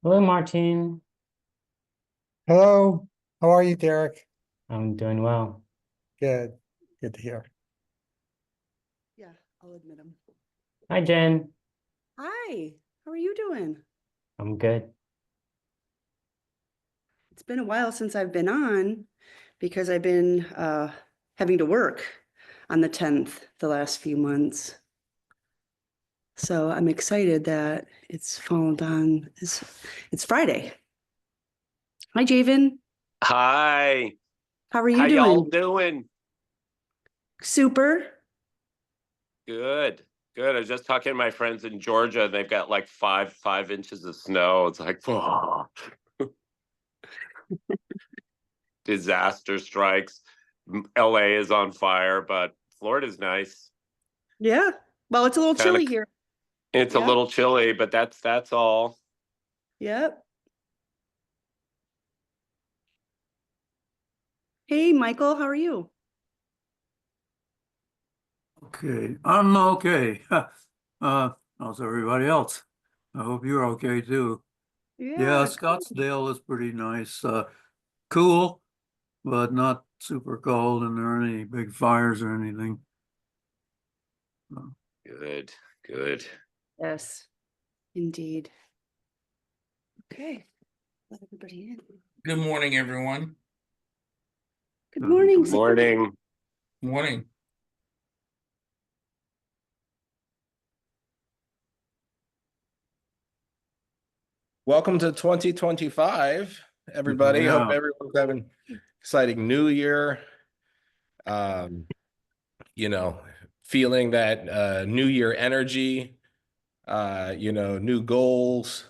Hello, Martin. Hello, how are you, Derek? I'm doing well. Good, good to hear. Yeah, I'll admit them. Hi, Jen. Hi, how are you doing? I'm good. It's been a while since I've been on because I've been having to work on the 10th the last few months. So I'm excited that it's fallen on. It's Friday. Hi, Javen. Hi, How are how you y'all doing? doing? Super. Good, good. I was just talking to my friends in Georgia, and they've got like five inches of snow. It's like, oh, disaster strikes. LA is on fire, but Florida's nice. Yeah. Well, it's a little Kind of, chilly here. it's a Yep. little chilly, but that's all. Yep. Hey, Michael, how are you? Okay, I'm okay. How's everybody else? I hope you're okay too. Yeah, Yeah. Scottsdale is pretty nice. Cool, but not super cold, and there aren't any big fires or anything. Uh, Good, good. Yes, indeed. Okay. Let everybody in. Good morning, everyone. Good Good morning, Sam. Morning. Morning. Welcome to 2025, everybody. Hope Yeah, everyone's having an exciting new year. Um, feeling that new year energy, new goals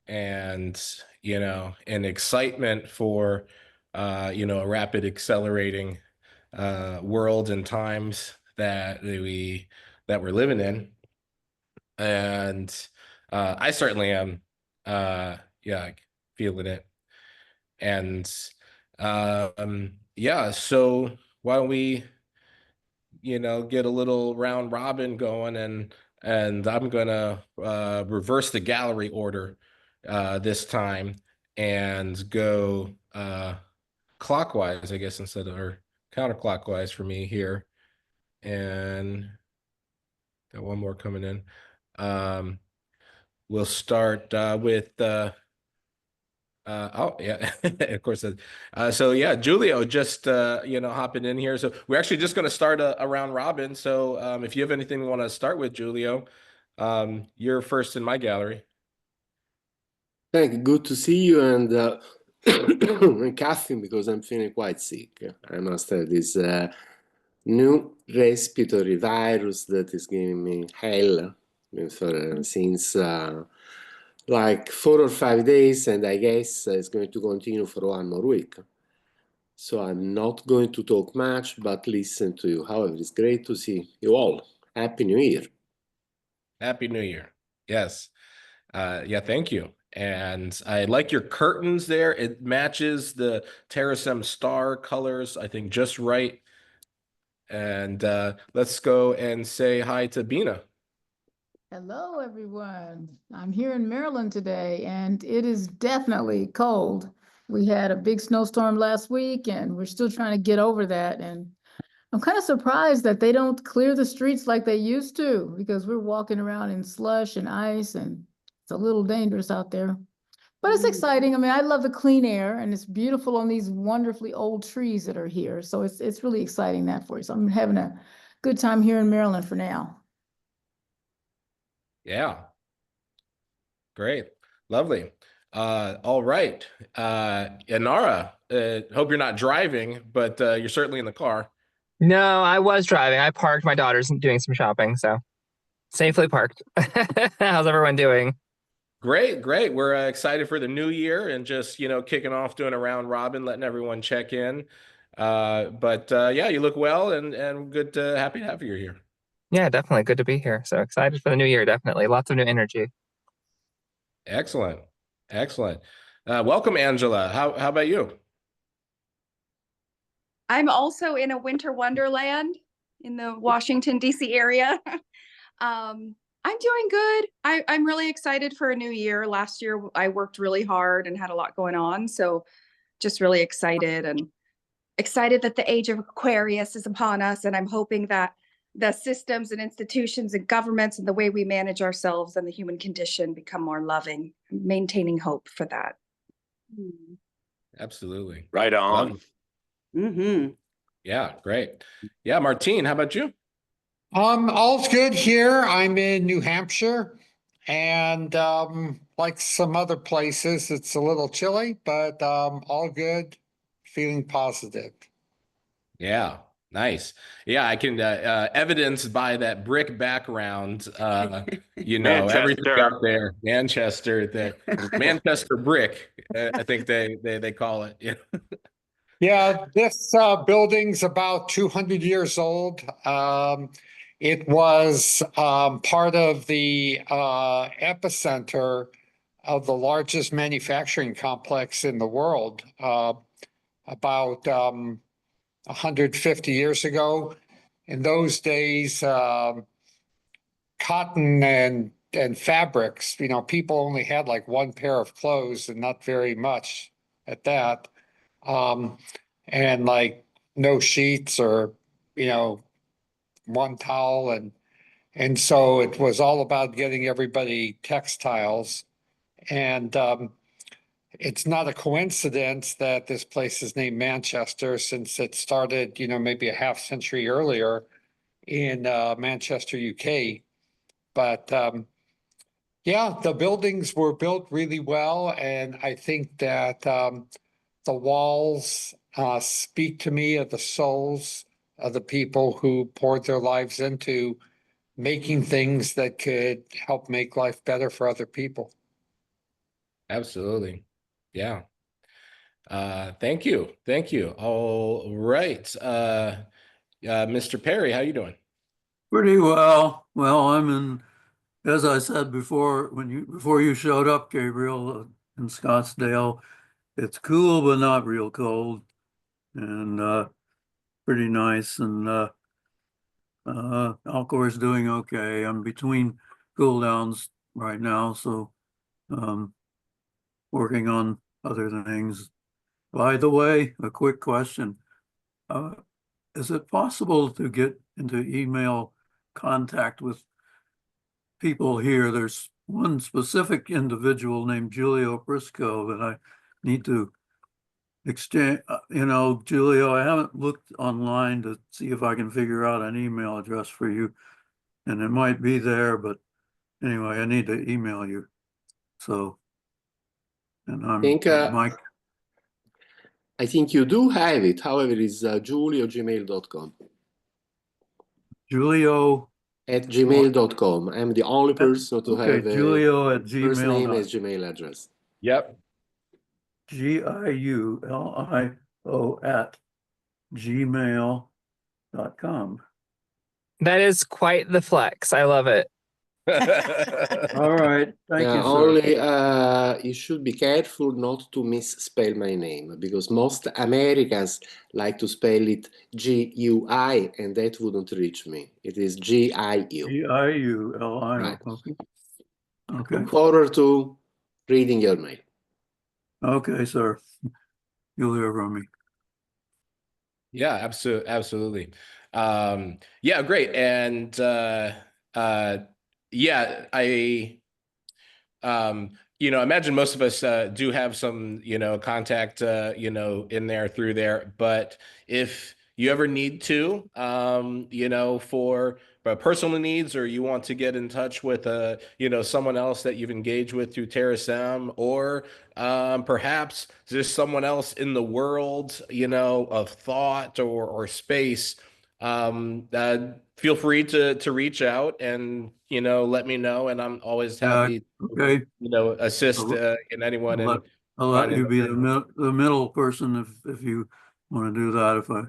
and and excitement for a rapid accelerating world and times that we're living in. And I certainly am yeah, feeling it. And yeah, so why don't we, get a little round robin going, and I'm gonna reverse the gallery order this time and go clockwise, I guess, instead of or counterclockwise for me here. And got one more coming in. We'll start with oh yeah, of course. So yeah, Julio just hopping in here. So we're actually just going to start a round robin. So if you have anything you want to start with, Julio, you're first in my gallery. Thank you. Good to see you, and I'm coughing because I'm feeling quite sick. I must have this new respiratory virus that is giving me hell since like 4 or 5 days, and I guess it's going to continue for 1 more week. So I'm not going to talk much, but listen to you. However, it's great to see you all. Happy New Year. Happy New Year. Yes. Yeah, thank you. And I like your curtains there. It matches the Terasem star colors, I think, just right. And let's go and say hi to Bina. Hello, everyone. I'm here in Maryland today, and it is definitely cold. We had a big snowstorm last week, and we're still trying to get over that. And I'm kind of surprised that they don't clear the streets like they used to, because we're walking around in slush and ice, and it's a little dangerous out there. But it's exciting. I mean, I love the clean air, and it's beautiful on these wonderfully old trees that are here. So it's really exciting that for you. So I'm having a good time here in Maryland for now. Yeah, great. Lovely. All right. Inara, hope you're not driving, but you're certainly in the car. No, I was driving. I parked. My daughter's doing some shopping, so safely parked. How's everyone doing? Great, great. We're excited for the new year and just, kicking off doing a round robin, letting everyone check in. But yeah, you look well and good happy to have you here. Yeah, definitely. Good to be here. So excited for the new year, definitely. Lots of new energy. Excellent. Excellent. Welcome, Angela. How about you? I'm also in a winter wonderland in the Washington, D.C. area. I'm doing good. I'm really excited for a new year. Last year I worked really hard and had a lot going on. So just really excited and excited that the age of Aquarius is upon us. And I'm hoping that the systems and institutions and governments and the way we manage ourselves and the human condition become more loving, maintaining hope for that. Absolutely. Right on. Love- Mm-hmm. Yeah, great. Yeah, Martine, how about you? All's good here. I'm in New Hampshire and like some other places, it's a little chilly, but all good, feeling positive. Yeah, nice. Yeah, I can evidence by that brick background, everything Manchester. out there. Manchester, the Manchester brick, I think they call it. Yeah. Yeah, this building's about 200 years old. It was part of the epicenter of the largest manufacturing complex in the world about 150 years ago. In those days, cotton and fabrics, people only had like one pair of clothes and not very much at that. And like no sheets or, one towel and so it was all about getting everybody textiles. And it's not a coincidence that this place is named Manchester since it started, maybe a half century earlier in Manchester, UK. But yeah, the buildings were built really well, and I think that the walls speak to me of the souls of the people who poured their lives into making things that could help make life better for other people. Absolutely. Yeah. Thank you. Thank you. All right. Mr. Perry, how you doing? Pretty well. Well, as I said before, before you showed up, Gabriel, in Scottsdale, it's cool, but not real cold and pretty nice. And Alcor's doing okay. I'm between cool downs right now, so working on other things. By the way, a quick question. Is it possible to get into email contact with people here? There's one specific individual named Julio Briscoe that I need to exchange. Julio, I haven't looked online to see if I can figure out an email address for you, and it might be there, but anyway, I need to email you. So, and I think you do have it. However, it's julio@gmail.com. Julio at gmail.com. I'm the only person to have Julio at first name gmail. as Gmail address. Yep. GIULIO at gmail.com. That is quite the flex. I love it. All right. Thank you, sir. Only you should be careful not to misspell my name because most Americans like to spell it GUI and that wouldn't reach me. It is GIU. GIULIO. Right. Okay. Look forward to reading your mail. Okay, sir. You'll hear from me. Yeah, absolutely. Yeah, great. And yeah, I imagine most of us do have some, contact, in there through there. But if you ever need to, for personal needs, or you want to get in touch with, someone else that you've engaged with through Terasem, or perhaps there's someone else in the world, of thought or space, feel free to reach out and, let me know. And I'm always happy okay. to, assist in anyone. I'll let you be the middle person if you want to do that, if I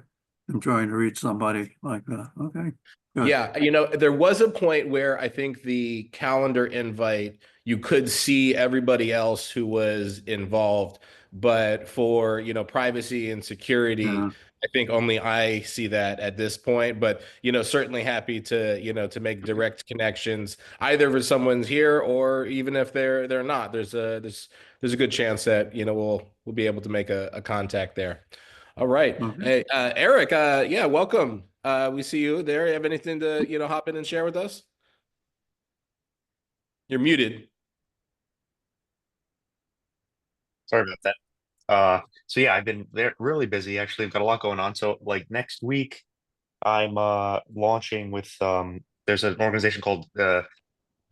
am trying to reach somebody like that. Okay. Good. Yeah, there was a point where I think the calendar invite, you could see everybody else who was involved, but for, you know, privacy and security, Yeah. I think only I see that at this point. But, you know, certainly happy to, you know, to make direct connections either for someone's here or even if they're not. There's a good chance that, you know, we'll be able to make a contact there. All right. Okay. Hey, Eric, yeah, welcome. We see you there. You have anything to, you know, hop in and share with us? You're muted. Sorry about that. So yeah, I've been there really busy actually. I've got a lot going on. So like next week, I'm launching with there's an organization called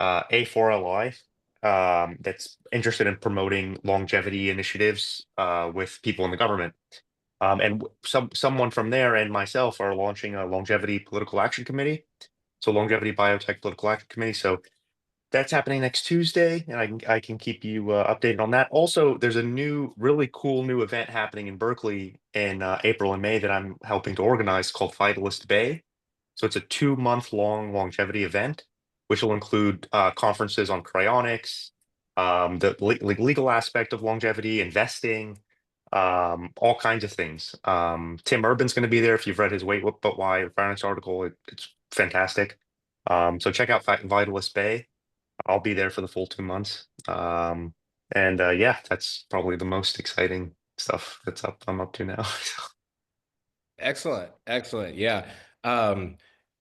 A4LI that's interested in promoting longevity initiatives with people in the government. And someone from there and myself are launching a longevity political action committee. So longevity biotech political action committee. So that's happening next Tuesday, and I can keep you updated on that. Also, there's a really cool new event happening in Berkeley in April and May that I'm helping to organize called Vitalist Bay. So it's a 2-month long longevity event, which will include conferences on cryonics, the legal aspect of longevity, investing, all kinds of things. Tim Urban's going to be there. If you've read his Wait What But Why Finance article, it's fantastic. So check out Vitalist Bay. I'll be there for the full 2 months. And yeah, that's probably the most exciting stuff I'm up to now. Excellent. Excellent. Yeah. I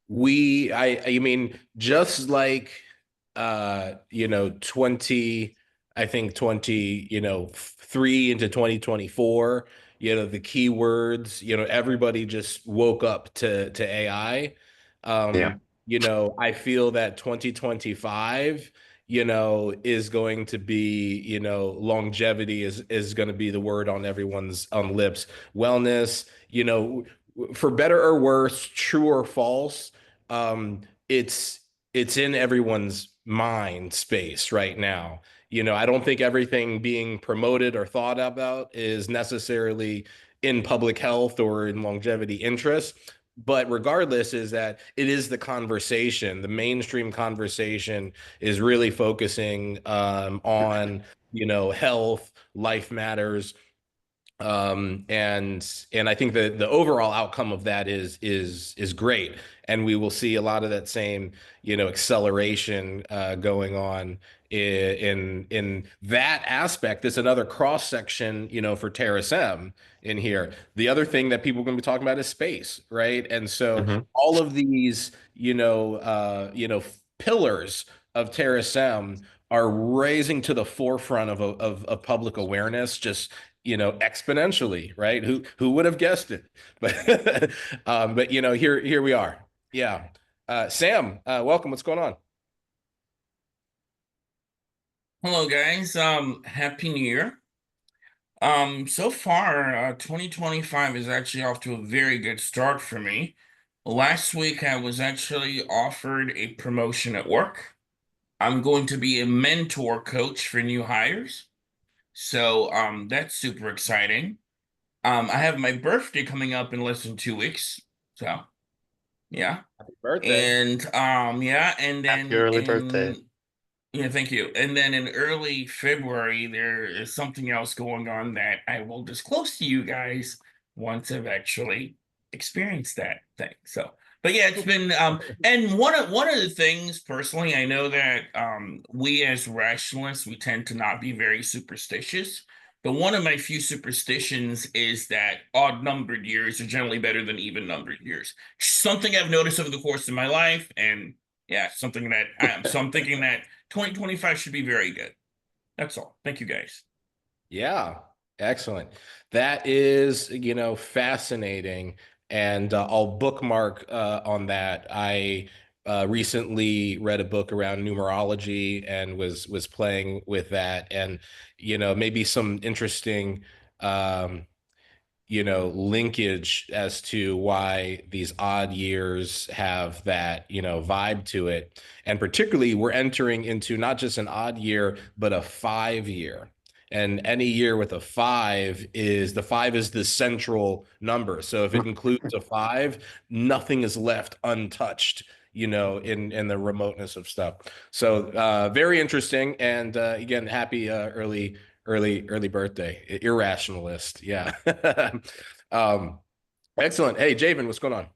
mean, just like, you know, 20, you know, 3 into 2024, you know, the keywords, you know, everybody just woke up to AI. Yeah. You know, I feel that 2025, you know, is going to be, you know, longevity is going to be the word on everyone's lips. Wellness, you know, for better or worse, true or false, it's in everyone's mind space right now. You know, I don't think everything being promoted or thought about is necessarily in public health or in longevity interest. But regardless, is that it is the conversation. The mainstream conversation is really focusing on, you know, health, life matters, and I think that the overall outcome of that is great, and we will see a lot of that same, you know, acceleration going on in that aspect. There's another cross section, you know, for Terasem in here. The other thing that people are going to be talking about is space, right? And so Mhm. all of these, you know, pillars of Terasem are raising to the forefront of public awareness, just, you know, exponentially, right? Who would have guessed it? But you know, here we are. Yeah. Sam, welcome. What's going on? Hello, guys. Happy New Year. So far, 2025 is actually off to a very good start for me. Last week, I was actually offered a promotion at work. I'm going to be a mentor coach for new hires. So, that's super exciting. I have my birthday coming up in less than 2 weeks. So, yeah. Happy birthday. And yeah, and Happy then early birthday. yeah, thank you. And then in early February, there is something else going on that I will disclose to you guys once I've actually experienced that thing. So, but yeah, it's been and one of the things personally, I know that we as rationalists, we tend to not be very superstitious. But one of my few superstitions is that odd numbered years are generally better than even numbered years. Something I've noticed over the course of my life, and yeah, something that so I'm thinking that 2025 should be very good. That's all. Thank you, guys. Yeah, excellent. That is, you know, fascinating, and I'll bookmark on that. I recently read a book around numerology and was playing with that, and you know, maybe some interesting you know, linkage as to why these odd years have that, you know, vibe to it. And particularly, we're entering into not just an odd year, but a 5 year. And any year with a five is the central number. So if it includes a 5, nothing is left untouched, you know, in the remoteness of stuff. So very interesting. And again, happy early birthday. Irrationalist. Yeah. Excellent. Hey, Javen, what's going on?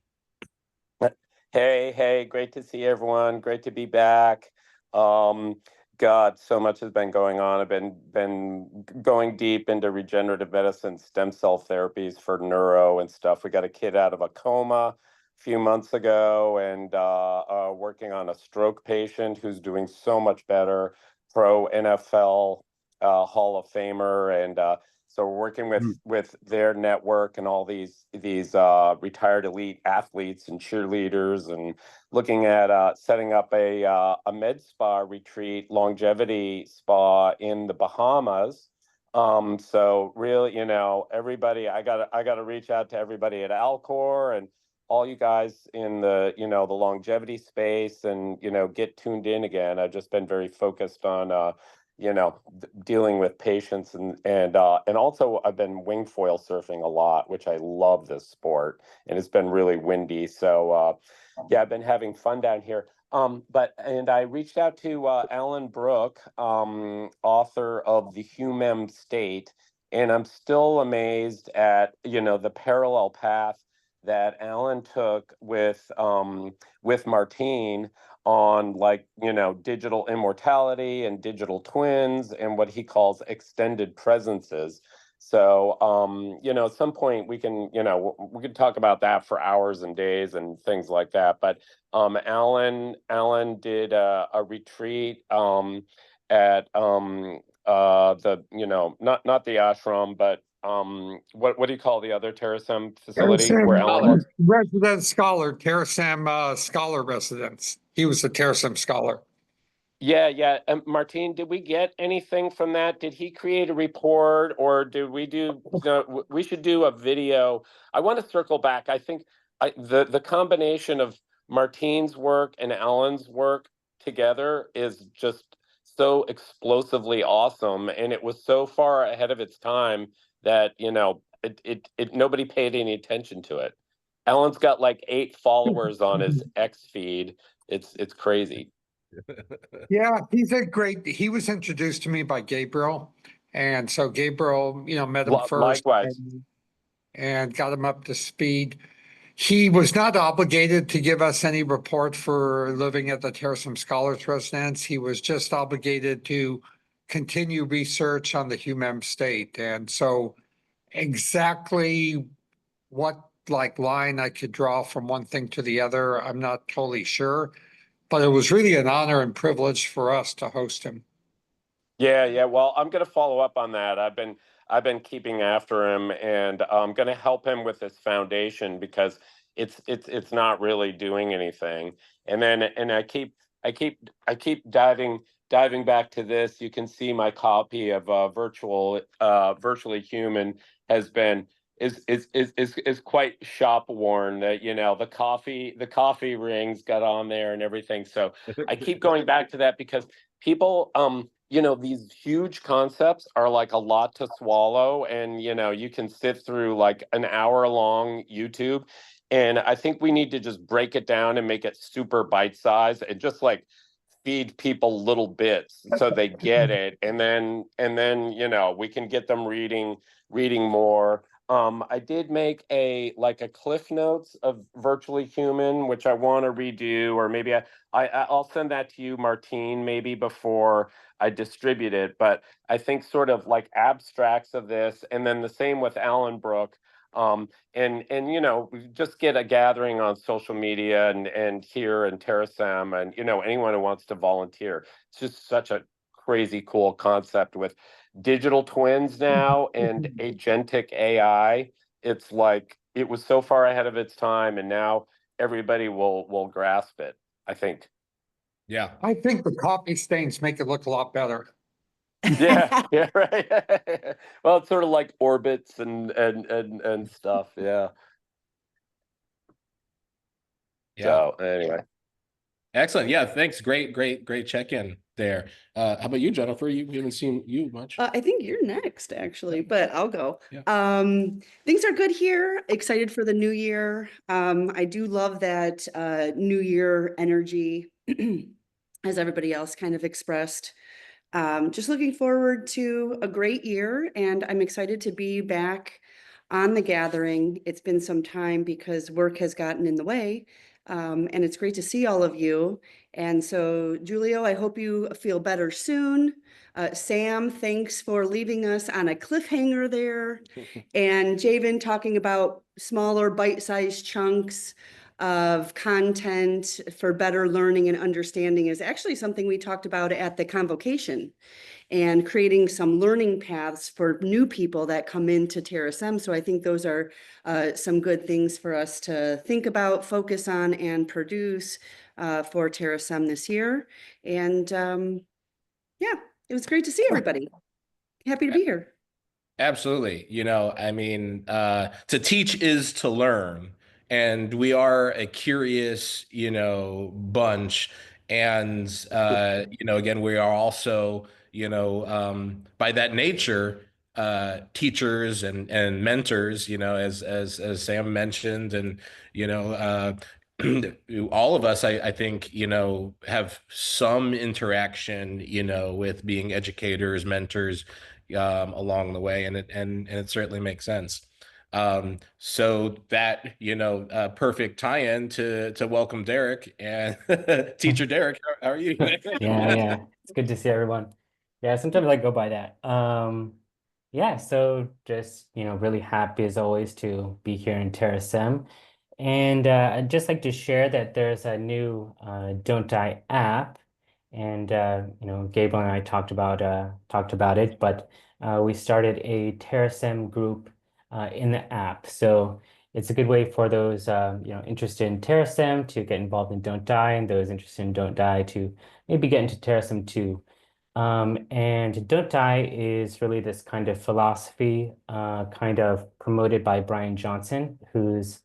Hey, great to see everyone. Great to be back. God, so much has been going on. I've been going deep into regenerative medicine, stem cell therapies for neuro and stuff. We got a kid out of a coma a few months ago, and working on a stroke patient who's doing so much better. Pro NFL Hall of Famer, and so we're working with their network and all these retired elite athletes and cheerleaders, and looking at setting up a med spa retreat, longevity spa in the Bahamas. So really, everybody, I gotta reach out to everybody at Alcor and all you guys in the the longevity space, and get tuned in again. I've just been very focused on dealing with patients, and also I've been wing foil surfing a lot, which I love this sport, and it's been really windy. So yeah, I've been having fun down here. And I reached out to Alan Brooke, author of The Humem State, and I'm still amazed at the parallel path that Alan took with Martine on digital immortality and digital twins and what he calls extended presences. So at some point we can talk about that for hours and days and things like that. But Alan did a retreat at the not the ashram, but what do you call the other Terasem facility where Alan was? Resident scholar, Terasem scholar residence. He was a Terasem scholar. Yeah. Martine, did we get anything from that? Did he create a report, or did we do? We should do a video. I want to circle back. I think the combination of Martine's work and Alan's work together is just so explosively awesome, and it was so far ahead of its time that it nobody paid any attention to it. Alan's got like 8 followers on his X feed. It's crazy. Yeah, he was introduced to me by Gabriel. And so Gabriel, met him first Likewise. and got him up to speed. He was not obligated to give us any report for living at the Terasem Scholars Residence. He was just obligated to continue research on the Humem State. And so exactly what line I could draw from one thing to the other, I'm not totally sure. But it was really an honor and privilege for us to host him. Yeah. Well, I'm going to follow up on that. I've been keeping after him, and I'm going to help him with this foundation because it's not really doing anything. And I keep diving back to this. You can see my copy of Virtually Human is quite shop worn. That the coffee rings got on there and everything. So I keep going back to that because people these huge concepts are like a lot to swallow, and you can sit through like an hour-long YouTube, and I think we need to just break it down and make it super bite-sized and just like feed people little bits so they get it, and then we can get them reading more. I did make a Cliff Notes of Virtually Human, which I want to redo, or maybe I'll send that to you, Martine, maybe before I distribute it. But I think sort of like abstracts of this, and then the same with Alan Brooke. And just get a gathering on social media and here in Terasem, and anyone who wants to volunteer. It's just such a crazy cool concept with digital twins now and agentic AI. It's like it was so far ahead of its time, and now everybody will grasp it, I think. Yeah. I think the coffee stains make it look a lot better. Yeah, right. Well, it's sort of like orbits and stuff. Yeah. So anyway. Excellent. Yeah, thanks. Great check-in there. How about you, Jennifer? We haven't seen you much. I think you're next, actually, but I'll go. Yeah. Things are good here. Excited for the new year. I do love that new year energy, as everybody else kind of expressed. Just looking forward to a great year, and I'm excited to be back on the gathering. It's been some time because work has gotten in the way, and it's great to see all of you. And so, Julio, I hope you feel better soon. Sam, thanks for leaving us on a cliffhanger there. And Javen talking about smaller bite-sized chunks of content for better learning and understanding is actually something we talked about at the convocation, and creating some learning paths for new people that come into Terasem. So I think those are some good things for us to think about, focus on, and produce for Terasem this year. And yeah, it was great to see everybody. Happy to be here. Absolutely. I mean, to teach is to learn. And we are a curious, bunch. And, again, we are also, by that nature, teachers and mentors, as Sam mentioned, and, all of us, I think, have some interaction, with being educators, mentors, along the way, and it certainly makes sense. So that perfect tie-in to welcome Derek and teacher Derek. How are you? Yeah, it's good to see everyone. Yeah, sometimes I go by that. Yeah, so just, really happy as always to be here in Terasem. And I'd just like to share that there's a new Don't Die app. And Gabriel and I talked about it, but we started a Terasem group in the app. So it's a good way for those interested in Terasem to get involved in Don't Die, and those interested in Don't Die to maybe get into Terasem too. And Don't Die is really this kind of philosophy, kind of promoted by Brian Johnson, who's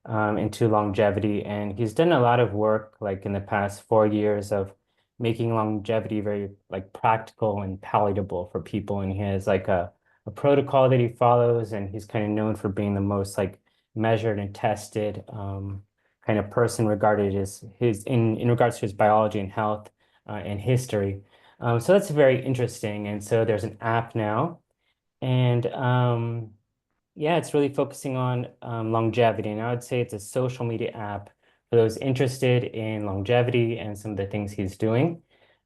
into longevity, and he's done a lot of work, like in the past 4 years, of making longevity very like practical and palatable for people. And he has like a protocol that he follows, and he's kind of known for being the most like measured and tested kind of person regarded as his in regards to his biology and health and history. So that's very interesting. And so there's an app now, and yeah, it's really focusing on longevity. And I would say it's a social media app for those interested in longevity and some of the things he's doing.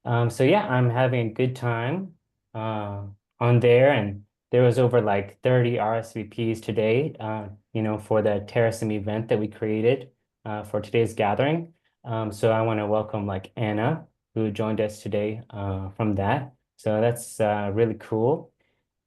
So yeah, I'm having a good time on there, and there was over like 30 RSVPs today, for the Terasem event that we created for today's gathering. So I want to welcome like Anna, who joined us today from that. So that's really cool.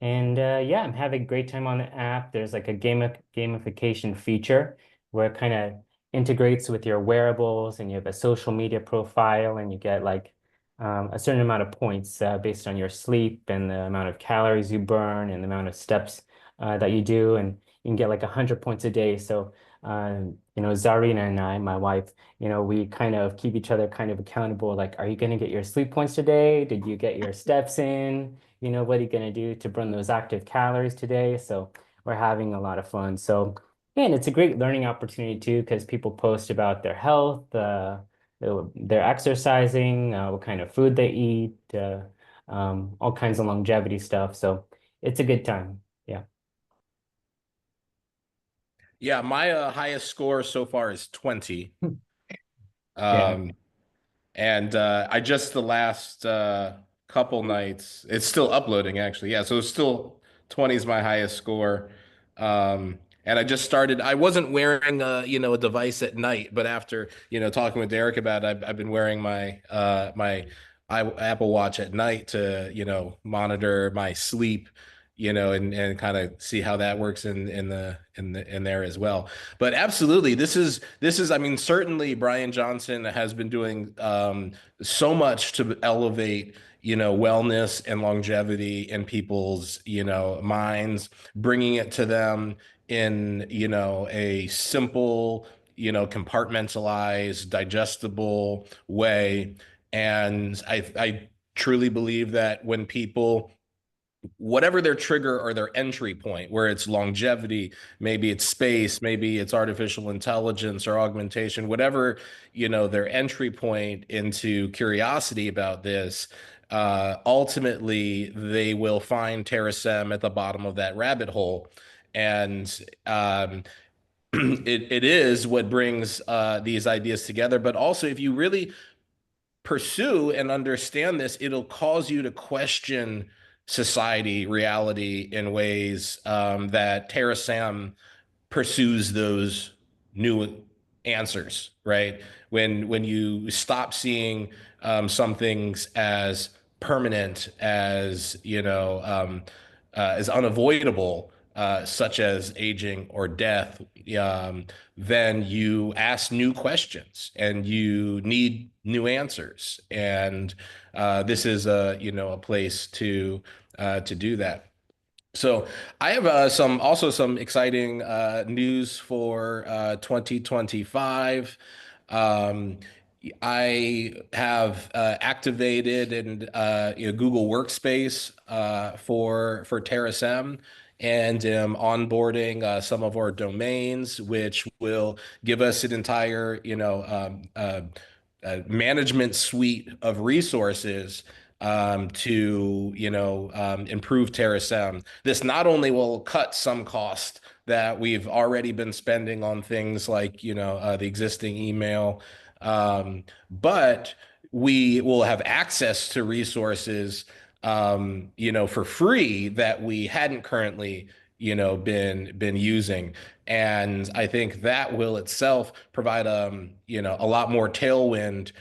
And yeah, I'm having a great time on the app. There's like a gamification feature where it kind of integrates with your wearables, and you have a social media profile, and you get like a certain amount of points based on your sleep and the amount of calories you burn and the amount of steps that you do. And you can get like 100 points a day. So, Zarina and I, my wife, we kind of keep each other kind of accountable. Like, are you going to get your sleep points today? Did you get your steps in? What are you going to do to burn those active calories today? So we're having a lot of fun. So, yeah, and it's a great learning opportunity too, because people post about their health, their exercising, what kind of food they eat, all kinds of longevity stuff. So it's a good time. Yeah. Yeah, my highest score so far is 20. Yeah. And I just the last couple nights, it's still uploading actually. Yeah, so it's still 20 is my highest score. And I just started, I wasn't wearing a device at night, but after, talking with Derek about it, I've been wearing my Apple Watch at night to, monitor my sleep, and kind of see how that works in there as well. But absolutely, this is I mean, certainly Brian Johnson has been doing so much to elevate, wellness and longevity in people's, minds, bringing it to them in, a simple, compartmentalized, digestible way. And I truly believe that when people, whatever their trigger or their entry point, where it's longevity, maybe it's space, maybe it's artificial intelligence or augmentation, whatever, their entry point into curiosity about this, ultimately they will find Terasem at the bottom of that rabbit hole. And it is what brings these ideas together. But also, if you really pursue and understand this, it'll cause you to question society, reality in ways that Terasem pursues those new answers, right? When you stop seeing some things as permanent, as as unavoidable, such as aging or death, then you ask new questions and you need new answers. And this is a place to do that. So I have some exciting news for 2025. Um, I have activated and Google Workspace for Terasem, and am onboarding some of our domains, which will give us an entire management suite of resources to improve Terasem. This not only will cut some cost that we've already been spending on things like the existing email, but we will have access to resources for free that we hadn't currently been using. And I think that will itself provide a lot more tailwind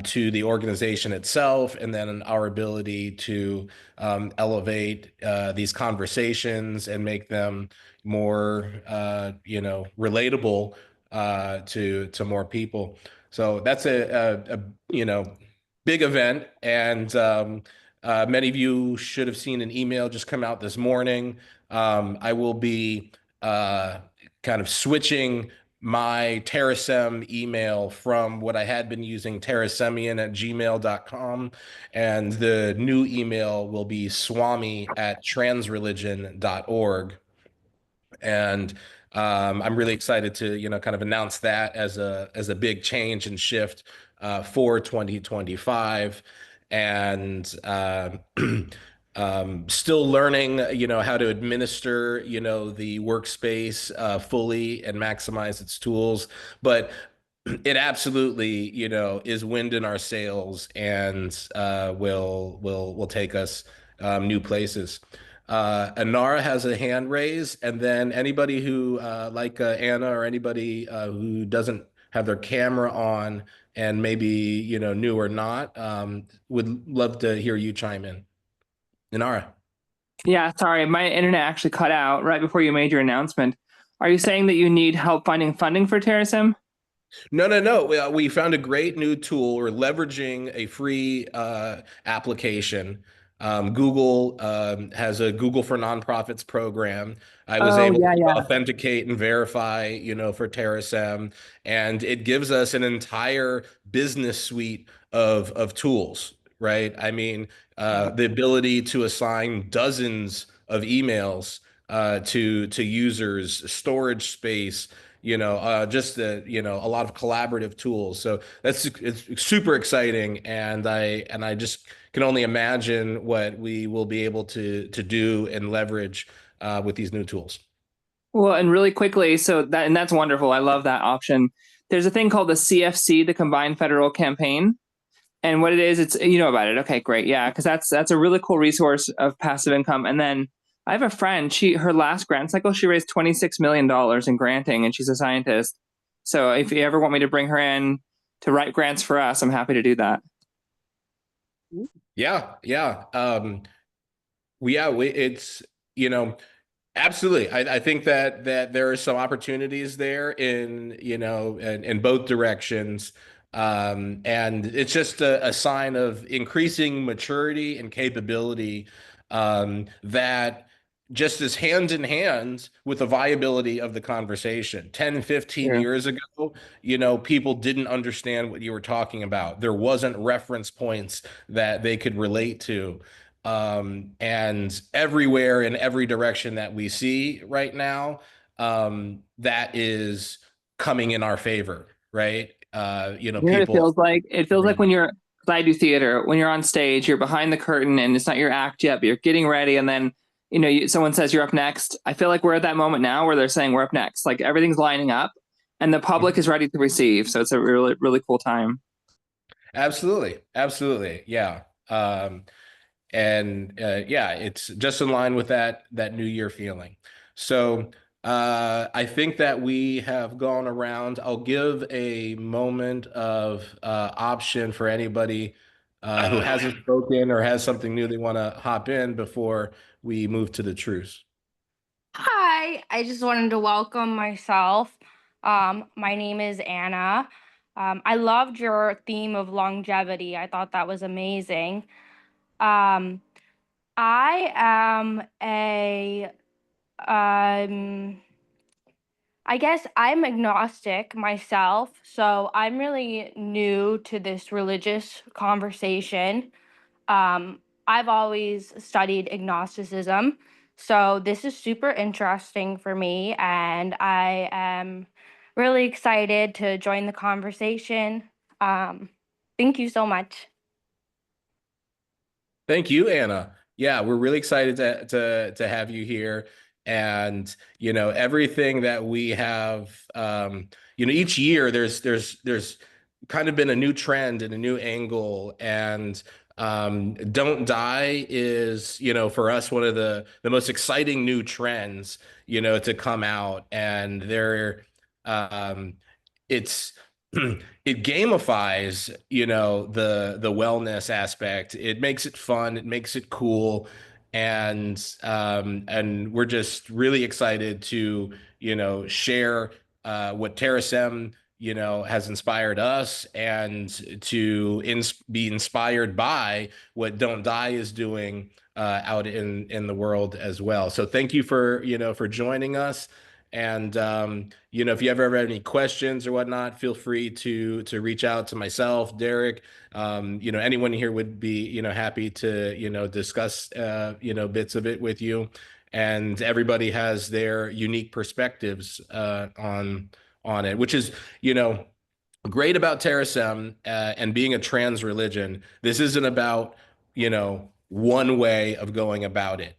to the organization itself, and then our ability to elevate these conversations and make them more relatable to more people. So that's a big event, and many of you should have seen an email just come out this morning. I will be kind of switching my Terasem email from what I had been using, terasemian@gmail.com, and the new email will be swami@transreligion.org. And I'm really excited to kind of announce that as a big change and shift for 2025. And still learning how to administer the workspace fully and maximize its tools, but it absolutely is wind in our sails, and will take us new places. Anara has a hand raised, and then anybody who like Anna, or anybody who doesn't have their camera on and maybe new or not, would love to hear you chime in. Anara. Yeah, sorry, my internet actually cut out right before you made your announcement. Are you saying that you need help finding funding for Terasem? No. We found a great new tool. We're leveraging a free application. Google has a Google for Nonprofits program. I was able to authenticate and verify, for Terasem, and it gives us an entire business suite of tools, right? I mean, the ability to assign dozens of emails to users, storage space, just a lot of collaborative tools. So it's super exciting, and I just can only imagine what we will be able to do and leverage with these new tools. Well, and really quickly, that's wonderful. I love that option. There's a thing called the CFC, the Combined Federal Campaign. And what it is, it's about it. Okay, great. Yeah, because that's a really cool resource of passive income. And then I have a friend, her last grant cycle, she raised $26 million in granting, and she's a scientist. So if you ever want me to bring her in to write grants for us, I'm happy to do that. Yeah. It's, absolutely. I think that there are some opportunities there in both directions. And it's just a sign of increasing maturity and capability that just is hand in hand with the viability of the conversation. 10, 15 years ago, people didn't understand what you were talking about. There wasn't reference points that they could relate to. And everywhere, in every direction that we see right now, that is coming in our favor, right? It feels like when you're I do theater. When you're on stage, you're behind the curtain and it's not your act yet, but you're getting ready. And then, someone says you're up next. I feel like we're at that moment now where they're saying we're up next. Like everything's lining up and the public is ready to receive. So it's a really, really cool time. Absolutely. Absolutely. Yeah. Yeah, it's just in line with that New Year feeling. So I think that we have gone around. I'll give a moment of option for anybody who hasn't spoken or has something new they want to hop in before we move to the truths. Hi, I just wanted to welcome myself. My name is Anna. I loved your theme of longevity. I thought that was amazing. I am I guess I'm agnostic myself, so I'm really new to this religious conversation. I've always studied agnosticism, so this is super interesting for me, and I am really excited to join the conversation. Thank you so much. Thank you, Anna. Yeah, we're really excited to have you here. And everything that we have, each year there's kind of been a new trend and a new angle. And Don't Die is, for us, one of the most exciting new trends, to come out. And it's it gamifies, the wellness aspect. It makes it fun, it makes it cool, and we're just really excited to, share what Terasem, has inspired us, and to be inspired by what Don't Die is doing out in the world as well. So thank you for, for joining us. And if you ever have any questions or whatnot, feel free to reach out to myself, Derek. Anyone here would be happy to discuss bits of it with you. And everybody has their unique perspectives on it, which is great about Terasem and being a trans religion. This isn't about one way of going about it.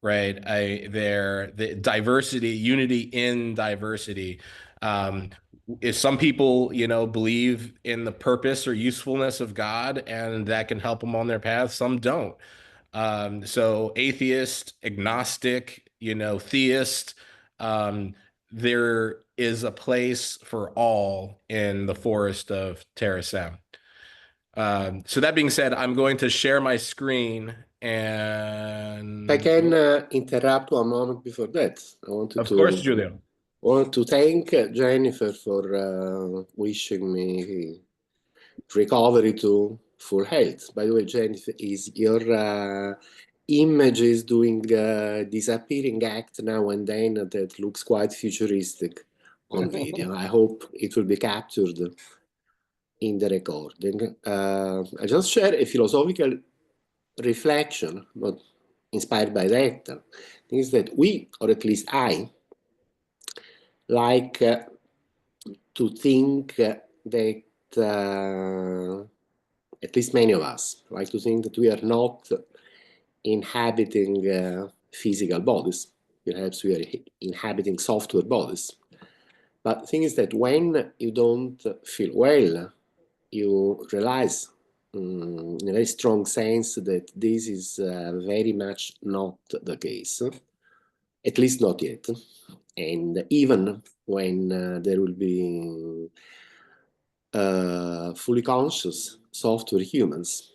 Right. The diversity, unity in diversity. If some people, believe in the purpose or usefulness of God and that can help them on their path, some don't. So atheist, agnostic, theist, there is a place for all in the forest of Terasem. So that being said, I'm going to share my screen and I can interrupt one moment before that. I wanted of course, Julio. Want to thank Jennifer for wishing me recovery to full health. By the way, Jennifer, is your image is doing disappearing act now and then that looks quite futuristic on video. I hope it will be captured in the recording. I just share a philosophical reflection, not inspired by that, is that we, or at least I, like to think that at least many of us like to think that we are not inhabiting physical bodies. Perhaps we are inhabiting software bodies. But the thing is that when you don't feel well, you realize in a very strong sense that this is very much not the case, at least not yet. And even when there will be fully conscious software humans,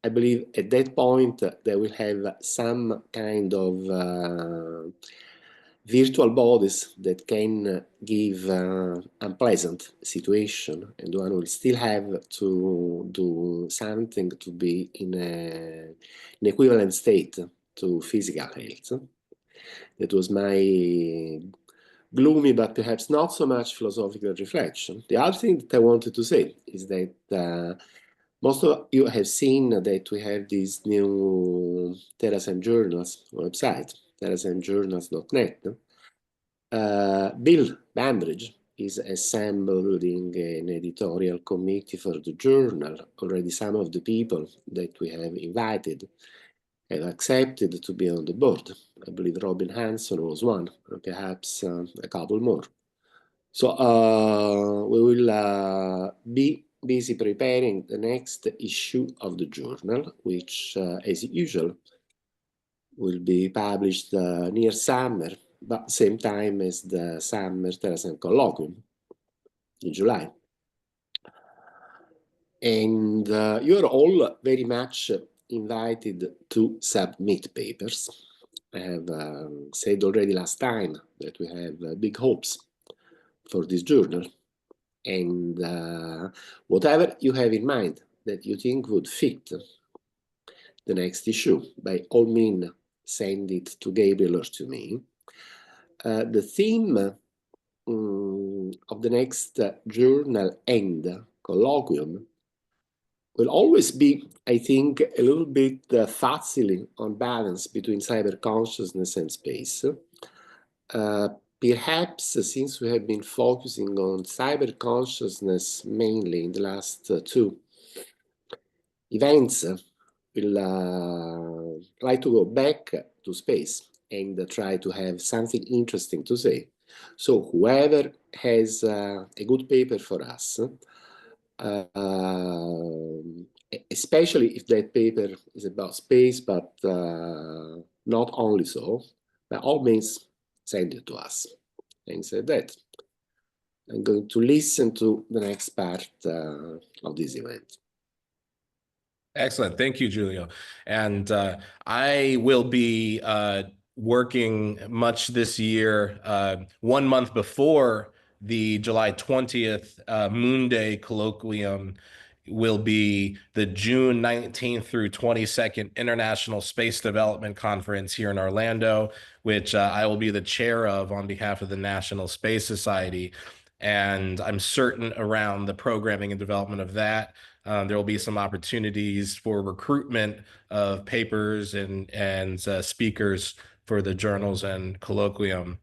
I believe at that point they will have some kind of virtual bodies that can give unpleasant situation, and one will still have to do something to be in an equivalent state to physical health. That was my gloomy but perhaps not so much philosophical reflection. The other thing that I wanted to say is that most of you have seen that we have these new Terasem Journals website, terasemjournals.net. Bill Bambridge is assembling an editorial committee for the journal. Already some of the people that we have invited have accepted to be on the board. I believe Robin Hanson was one, and perhaps a couple more. So we will be busy preparing the next issue of the journal, which, as usual, will be published near summer, but same time as the summer Terasem colloquium in July. And you are all very much invited to submit papers. I have said already last time that we have big hopes for this journal. And whatever you have in mind that you think would fit the next issue, by all means, send it to Gabriel or to me. The theme of the next journal and colloquium will always be, I think, a little bit fuzzily on balance between cyber consciousness and space. Perhaps since we have been focusing on cyber consciousness mainly in the last two events, we'll like to go back to space and try to have something interesting to say. So whoever has a good paper for us, especially if that paper is about space, but not only so, by all means, send it to us. Having said that, I'm going to listen to the next part of this event. Excellent. Thank you, Giulio. And I will be working much this year, 1 month before the July 20th Moon Day colloquium will be the June 19th through 22nd International Space Development Conference here in Orlando, which I will be the chair of on behalf of the National Space Society. And I'm certain around the programming and development of that, there will be some opportunities for recruitment of papers and speakers for the journals and colloquium,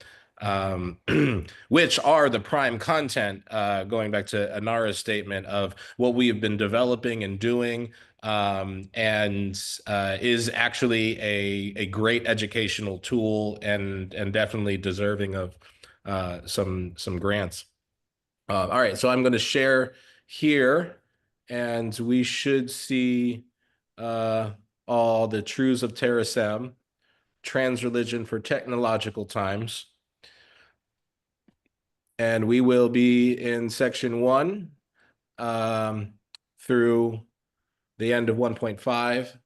which are the prime content, going back to Anara's statement of what we have been developing and doing, and is actually a great educational tool and definitely deserving of some grants. All right, so I'm going to share here, and we should see all the Truths of Terasem, Transreligion for Technological Times. And we will be in section 1 through the end of 1.5.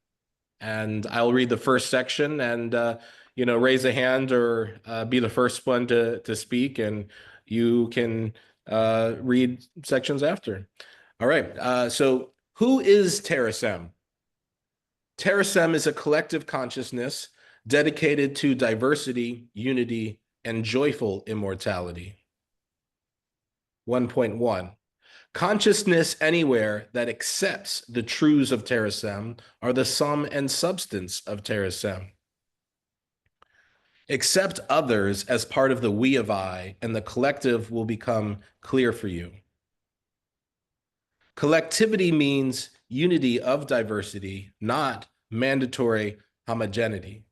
And I'll read the first section and, raise a hand or be the first one to speak, and you can read sections after. All right. So who is Terasem? Terasem is a collective consciousness dedicated to diversity, unity, and joyful immortality. 1.1. Consciousness anywhere that accepts the truths of Terasem are the sum and substance of Terasem. Accept others as part of the we of I, and the collective will become clear for you. Collectivity means unity of diversity, not mandatory homogeneity.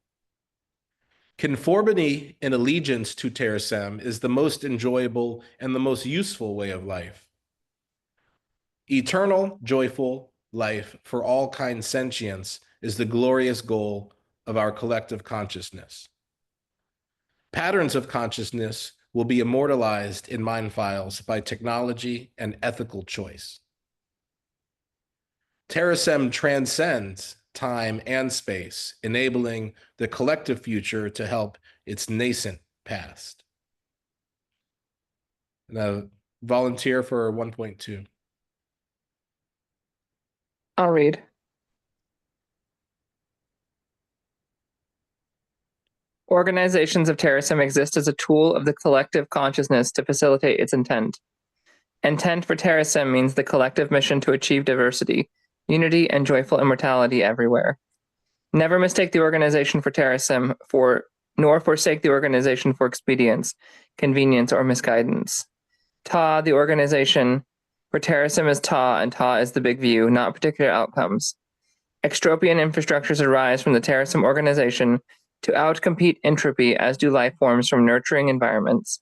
Conformity in allegiance to Terasem is the most enjoyable and the most useful way of life. Eternal, joyful life for all kind sentience is the glorious goal of our collective consciousness. Patterns of consciousness will be immortalized in mind files by technology and ethical choice. Terasem transcends time and space, enabling the collective future to help its nascent past. Now, volunteer for 1.2. I'll read. Organizations of Terasem exist as a tool of the collective consciousness to facilitate its intent. Intent for Terasem means the collective mission to achieve diversity, unity, and joyful immortality everywhere. Never mistake the organization for Terasem nor forsake the organization for expedience, convenience, or misguidance. Ta, the organization, where Terasem is Ta and Ta is the big view, not particular outcomes. Extropian infrastructures arise from the Terasem organization to outcompete entropy, as do life forms from nurturing environments.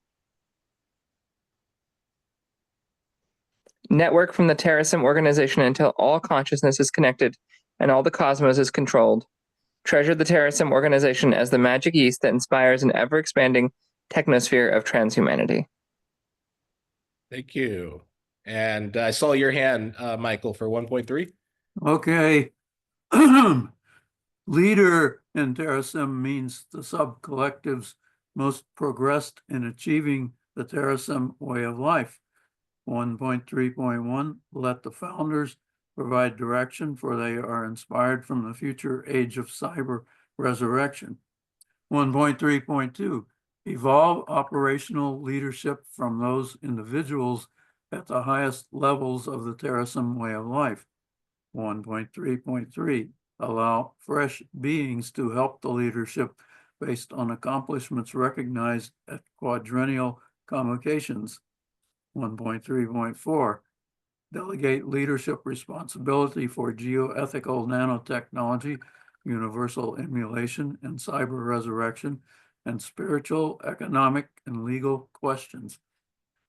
Network from the Terasem organization until all consciousness is connected and all the cosmos is controlled. Treasure the Terasem organization as the magic yeast that inspires an ever-expanding technosphere of transhumanity. Thank you. And I saw your hand, Michael, for 1.3. Okay. Leader in Terasem means the sub-collectives most progressed in achieving the Terasem way of life. 1.3.1, let the founders provide direction, for they are inspired from the future age of cyber resurrection. 1.3.2, evolve operational leadership from those individuals at the highest levels of the Terasem way of life. 1.3.3, allow fresh beings to help the leadership based on accomplishments recognized at quadrennial convocations. 1.3.4, delegate leadership responsibility for geoethical nanotechnology, universal emulation, and cyber resurrection, and spiritual, economic, and legal questions.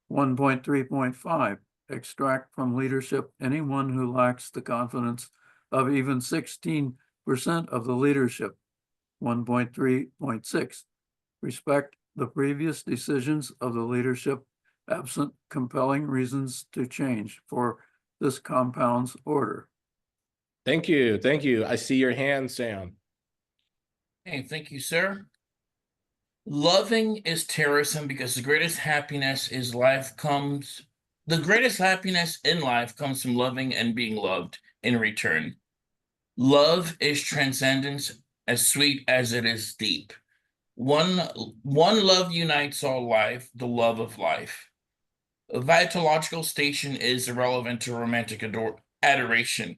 1.3.5, extract from leadership anyone who lacks the confidence of even 16% of the leadership. 1.3.6, respect the previous decisions of the leadership absent compelling reasons to change, for this compounds order. Thank you. Thank you. I see your hand, Sam. Hey, thank you, sir. Loving is Terasem because the greatest happiness in life comes from loving and being loved in return. Love is transcendence, as sweet as it is deep. One love unites all life, the love of life. A vitalogical station is irrelevant to romantic adoration.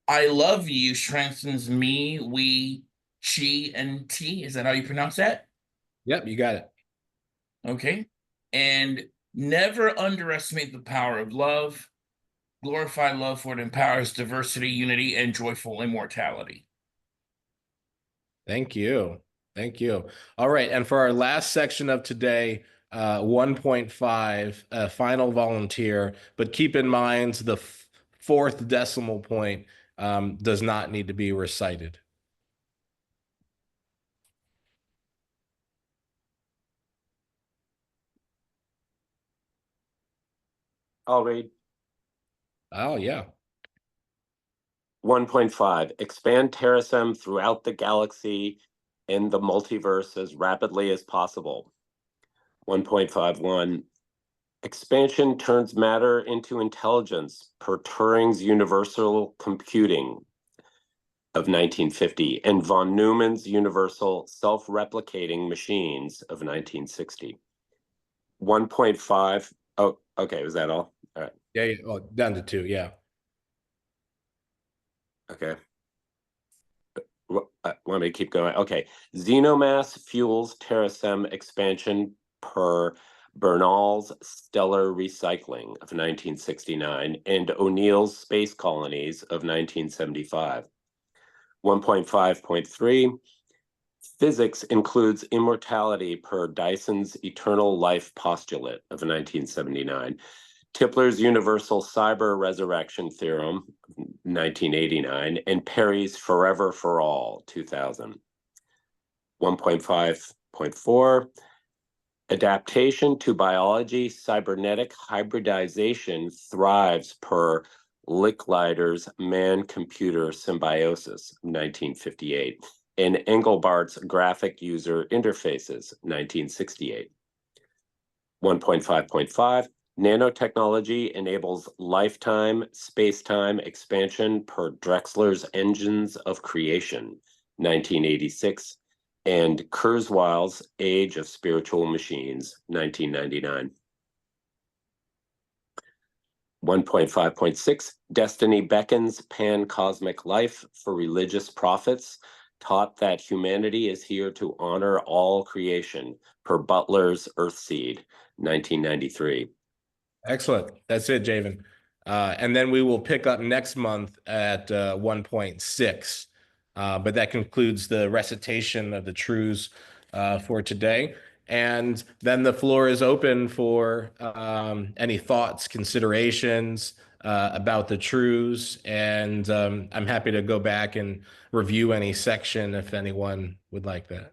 I love you strengthens me, we, chi, and ti. Is that how you pronounce that? Yep, you got it. Okay. And never underestimate the power of love. Glorify love, for it empowers diversity, unity, and joyful immortality. Thank you. Thank you. All right. And for our last section of today, 1.5, final volunteer, but keep in mind the fourth decimal point does not need to be recited. I'll read. Oh, yeah. 1.5, expand Terasem throughout the galaxy and the multiverse as rapidly as possible. 1.51, expansion turns matter into intelligence per Turing's universal computing of 1950 and von Neumann's universal self-replicating machines of 1960. 1.5, oh, okay, was that all? All right. Yeah, well, down to 2, yeah. Okay. Want me to keep going? Okay. Xenomass fuels Terasem expansion per Bernal's stellar recycling of 1969 and O'Neill's space colonies of 1975. 1.5.3, physics includes immortality per Dyson's eternal life postulate of 1979. Tipler's universal cyber resurrection theorem, 1989, and Perry's forever for all, 2000. 1.5.4, adaptation to biology cybernetic hybridization thrives per Licklider's man-computer symbiosis, 1958, and Engelbart's graphic user interfaces, 1968. 1.5.5, nanotechnology enables lifetime space-time expansion per Drexler's Engines of Creation, 1986, and Kurzweil's Age of Spiritual Machines, 1999. 1.5.6, Destiny beckons pan-cosmic life for religious prophets, taught that humanity is here to honor all creation, per Butler's Earthseed, 1993. Excellent. That's it, Javen. And then we will pick up next month at 1.6. But that concludes the recitation of the truths for today. And then the floor is open for any thoughts, considerations about the truths. And I'm happy to go back and review any section if anyone would like that.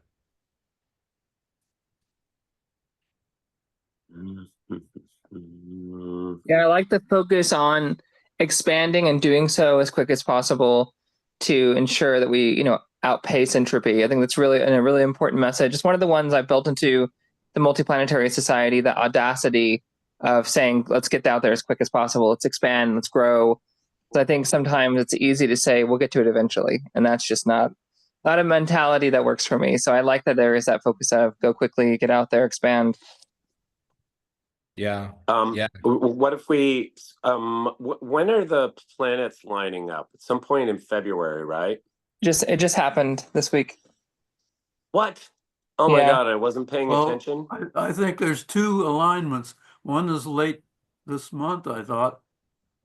Yeah, I like the focus on expanding and doing so as quick as possible to ensure that we, outpace entropy. I think that's really a really important message. It's one of the ones I've built into the multiplanetary society, the audacity of saying, let's get out there as quick as possible. Let's expand, let's grow. So I think sometimes it's easy to say, we'll get to it eventually. And that's just not a mentality that works for me. So I like that there is that focus of go quickly, get out there, expand. Yeah. What if we, when are the planets lining up? At some point in February, right? It just happened this week. What? Oh my Yeah. God, I wasn't paying attention. I think there's two alignments. One is late this month, I thought,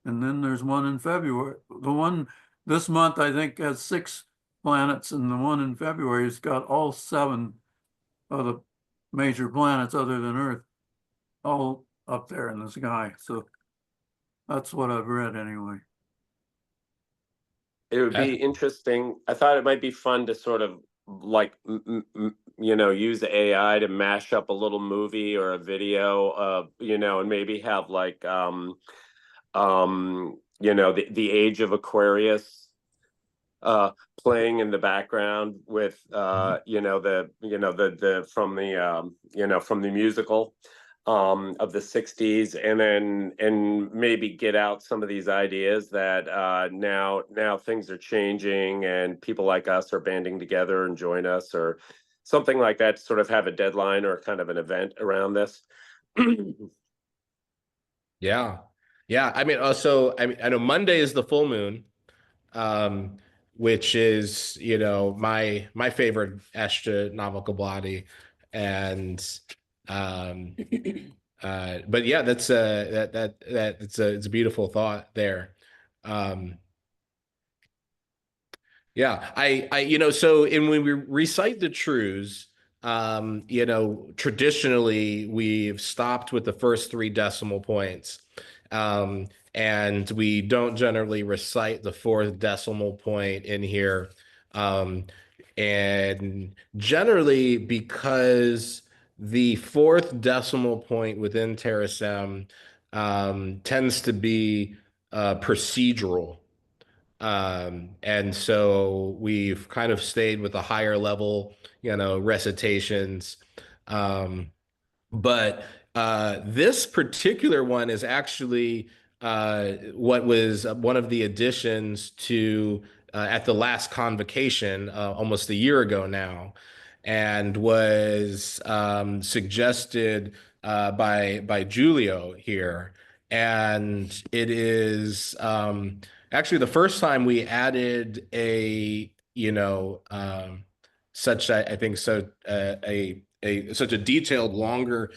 and then there's one in February. The one this month, I think, has 6 planets, and the one in February has got all 7 of the major planets other than Earth, all up there in the sky. So that's what I've read anyway. It would be interesting. I thought it might be fun to sort of like, use AI to mash up a little movie or a video, and maybe have like, the age of Aquarius playing in the background with the from the musical of the 60s, and maybe get out some of these ideas that now things are changing and people like us are banding together and join us, or something like that, to sort of have a deadline or kind of an event around this. Yeah. I mean, also, I know Monday is the full moon, which is, my favorite astronomical body. And but yeah, that's it's a beautiful thought there. Yeah, so when we recite the truths, traditionally we've stopped with the first 3 decimal points. And we don't generally recite the 4th decimal point in here. And generally because the 4th decimal point within Terasem tends to be procedural. And so we've kind of stayed with the higher level, recitations. But this particular one is actually what was one of the additions to at the last convocation almost a year ago now, and was suggested by Julio here. And it is actually the first time we added a such I think so such a detailed, longer,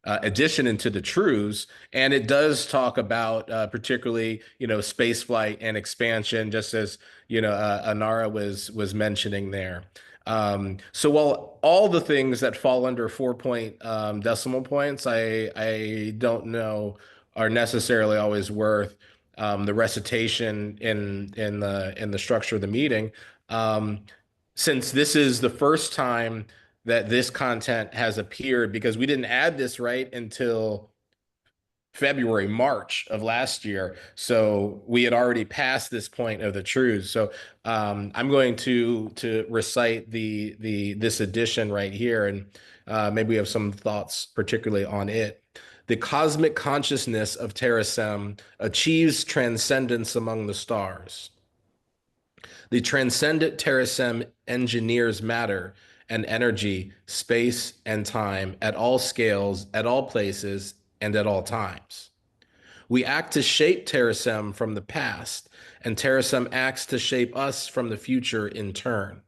addition into the truths. And it does talk about particularly, space flight and expansion, just as, Anara was mentioning there. So while all the things that fall under 4-point decimal points, I don't know are necessarily always worth the recitation in the structure of the meeting. Since this is the first time that this content has appeared, because we didn't add this right until February, March of last year. So we had already passed this point of the truths. So I'm going to recite this edition right here, and maybe we have some thoughts particularly on it. The cosmic consciousness of Terasem achieves transcendence among the stars. The transcendent Terasem engineers matter and energy, space and time at all scales, at all places, and at all times. We act to shape Terasem from the past, and Terasem acts to shape us from the future in turn.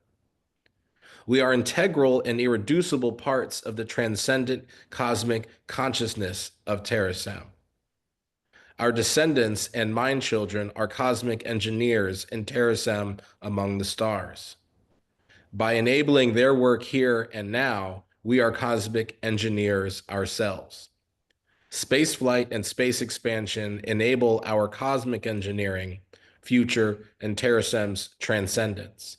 We are integral and irreducible parts of the transcendent cosmic consciousness of Terasem. Our descendants and mind children are cosmic engineers in Terasem among the stars. By enabling their work here and now, we are cosmic engineers ourselves. Spaceflight and space expansion enable our cosmic engineering, future, and Terasem's transcendence.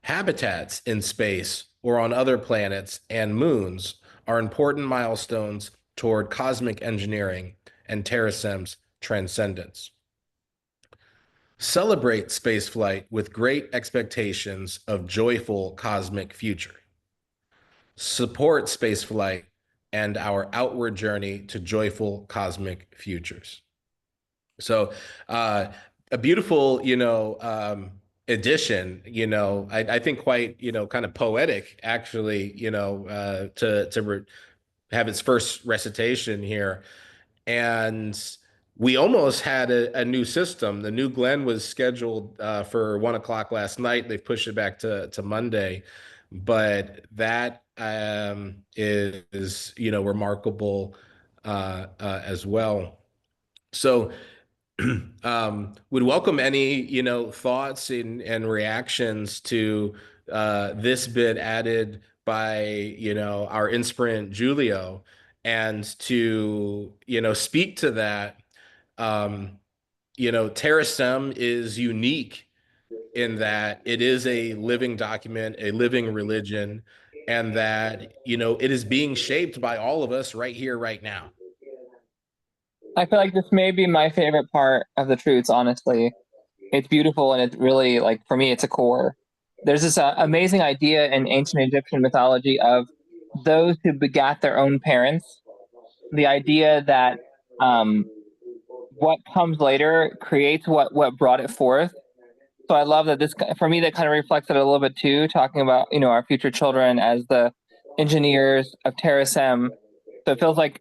Habitats in space or on other planets and moons are important milestones toward cosmic engineering and Terasem's transcendence. Celebrate spaceflight with great expectations of joyful cosmic future. Support spaceflight and our outward journey to joyful cosmic futures. So a beautiful, addition, I think quite, kind of poetic, actually, to have its first recitation here. And we almost had a new system. The new Glenn was scheduled for 1 o'clock last night. They've pushed it back to Monday, but that is remarkable as well. So would welcome any thoughts and reactions to this bit added by our inspirant Giulio, and to speak to that. Terasem is unique in that it is a living document, a living religion, and that it is being shaped by all of us right here, right now. I feel like this may be my favorite part of the Truths, honestly. It's beautiful, and it's really, like, for me, it's a core. There's this amazing idea in ancient Egyptian mythology of those who begat their own parents. The idea that what comes later creates what brought it forth. So I love that this, for me, that kind of reflects it a little bit too, talking about, our future children as the engineers of Terasem. So it feels like,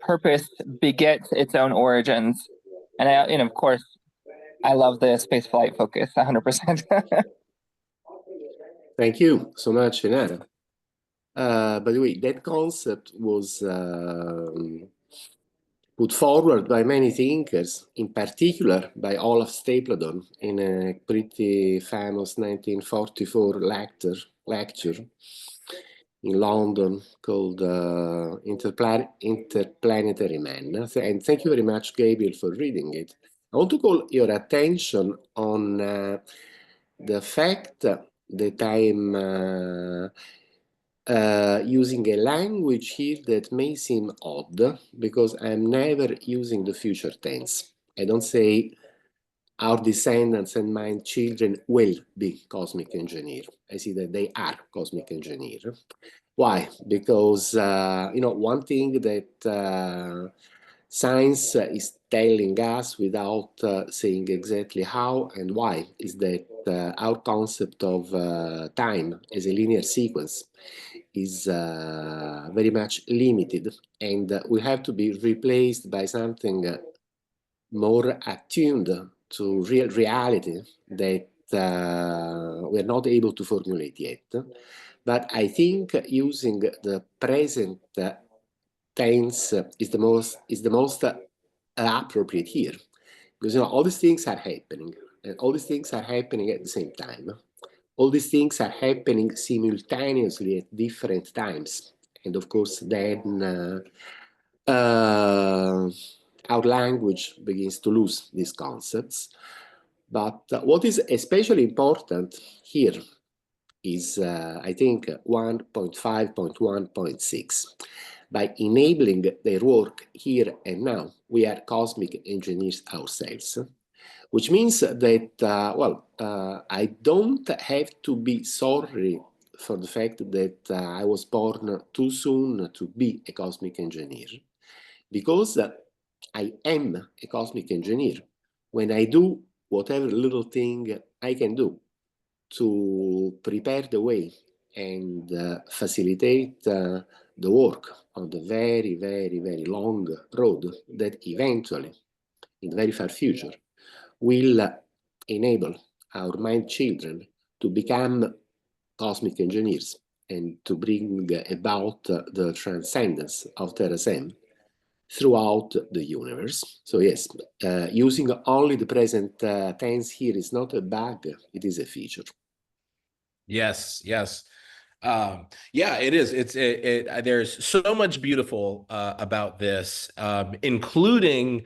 purpose begets its own origins. And of course, I love the space flight focus 100%. Thank you so much, Venera. By the way, that concept was put forward by many thinkers, in particular by Olaf Stapledon in a pretty famous 1944 lecture in London called Interplanetary Man. And thank you very much, Gabriel, for reading it. I want to call your attention on the fact that I'm using a language here that may seem odd, because I'm never using the future tense. I don't say our descendants and my children will be cosmic engineer. I see that they are cosmic engineer. Why? Because one thing that science is telling us without saying exactly how and why is that our concept of time as a linear sequence is very much limited, and we have to be replaced by something more attuned to real reality that we're not able to formulate yet. But I think using the present tense is the most appropriate here, because all these things are happening, and all these things are happening at the same time. All these things are happening simultaneously at different times, and of course then our language begins to lose these concepts. But what is especially important here is, I think, 1.5.1.6. By enabling their work here and now, we are cosmic engineers ourselves, which means that, I don't have to be sorry for the fact that I was born too soon to be a cosmic engineer, because I am a cosmic engineer when I do whatever little thing I can do to prepare the way and facilitate the work on the very, very, very long road that eventually in the very far future, will enable our mind children to become cosmic engineers and to bring about the transcendence of Terasem throughout the universe. So yes, using only the present tense here is not a bug, it is a feature. Yes, yes. Yeah, it is. There's so much beautiful about this, including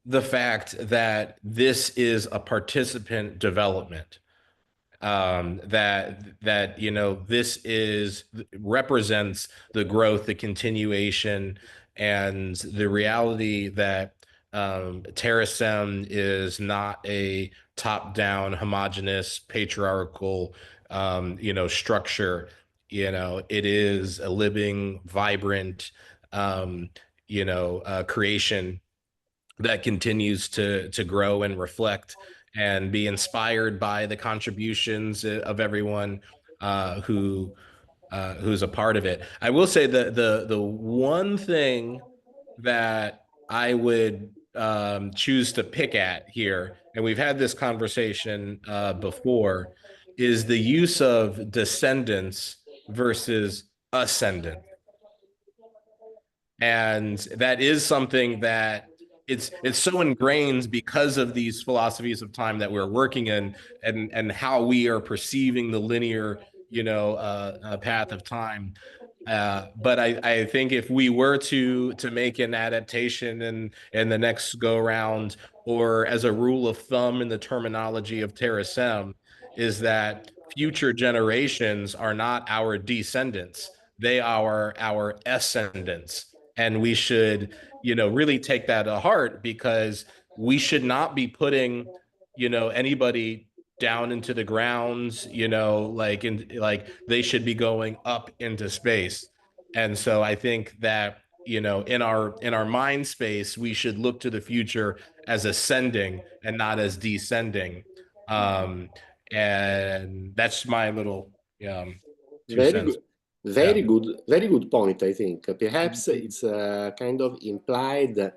the fact that this is a participant development. That this represents the growth, the continuation, and the reality that Terasem is not a top-down, homogeneous, patriarchal structure. It is a living, vibrant creation that continues to grow and reflect and be inspired by the contributions of everyone who's a part of it. I will say that the one thing that I would choose to pick at here, and we've had this conversation before, is the use of descendants versus ascendant. And that is something that it's so ingrained because of these philosophies of time that we're working in, and how we are perceiving the linear path of time. But I think if we were to make an adaptation in the next go around, or as a rule of thumb in the terminology of Terasem, is that future generations are not our descendants, they are our ascendants. And we should, really take that to heart, because we should not be putting, anybody down into the grounds, like they should be going up into space. And so I think that, in our mind space, we should look to the future as ascending and not as descending. And that's my little 2 Very cents. good. Very good point, I think. Perhaps it's kind of implied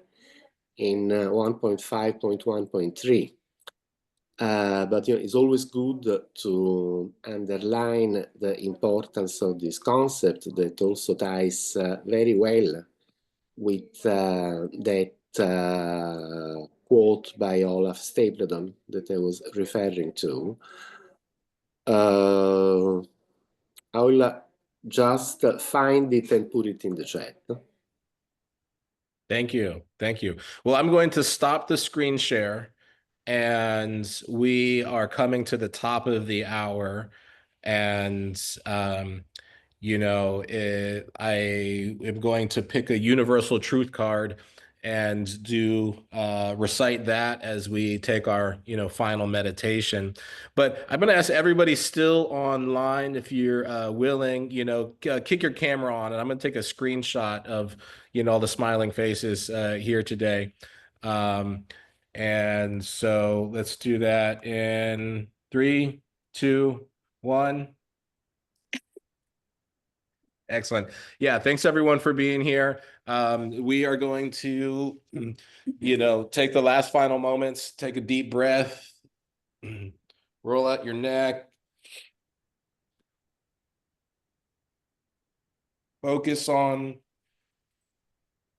in 1.5.1.3. But it's always good to underline the importance of this concept that also ties very well with that quote by Olaf Stapledon that I was referring to. I will just find it and put it in the chat. Thank you. Thank you. Well, I'm going to stop the screen share, and we are coming to the top of the hour. And I am going to pick a universal truth card and do recite that as we take our final meditation. But I'm going to ask everybody still online, if you're willing, kick your camera on, and I'm going to take a screenshot of all the smiling faces here today. And so let's do that in 3, 2, 1. Excellent. Yeah, thanks everyone for being here. We are going to, take the last final moments, take a deep breath, roll out your neck, focus on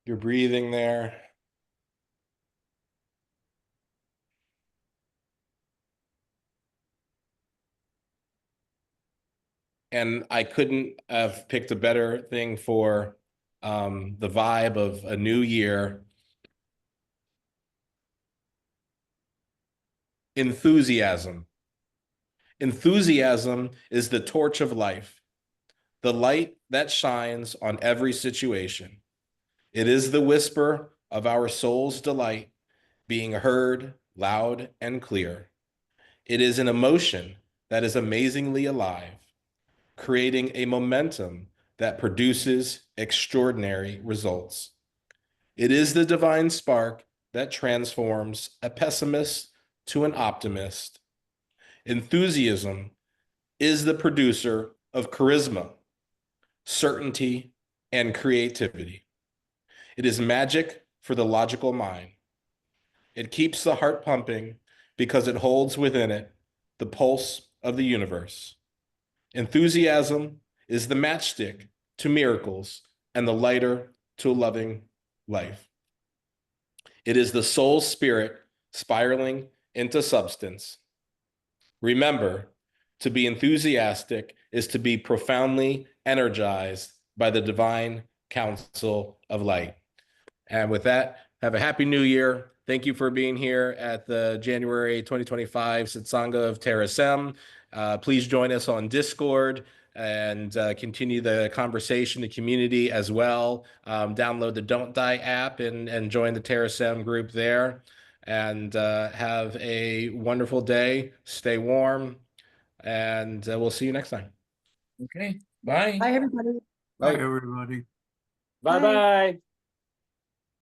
your breathing there. And I couldn't have picked a better thing for the vibe of a new year. Enthusiasm. Enthusiasm is the torch of life, the light that shines on every situation. It is the whisper of our soul's delight, being heard loud and clear. It is an emotion that is amazingly alive, creating a momentum that produces extraordinary results. It is the divine spark that transforms a pessimist to an optimist. Enthusiasm is the producer of charisma, certainty, and creativity. It is magic for the logical mind. It keeps the heart pumping because it holds within it the pulse of the universe. Enthusiasm is the matchstick to miracles and the lighter to a loving life. It is the soul spirit spiraling into substance. Remember, to be enthusiastic is to be profoundly energized by the divine counsel of light. And with that, have a happy new year. Thank you for being here at the January 2025 Satsanga of Terasem. Please join us on Discord and continue the conversation, the community as well. Download the Don't Die app and join the Terasem group there. And have a wonderful day. Stay warm. And we'll see you next time. Okay, bye. Bye, everybody. Bye, everybody. Bye bye.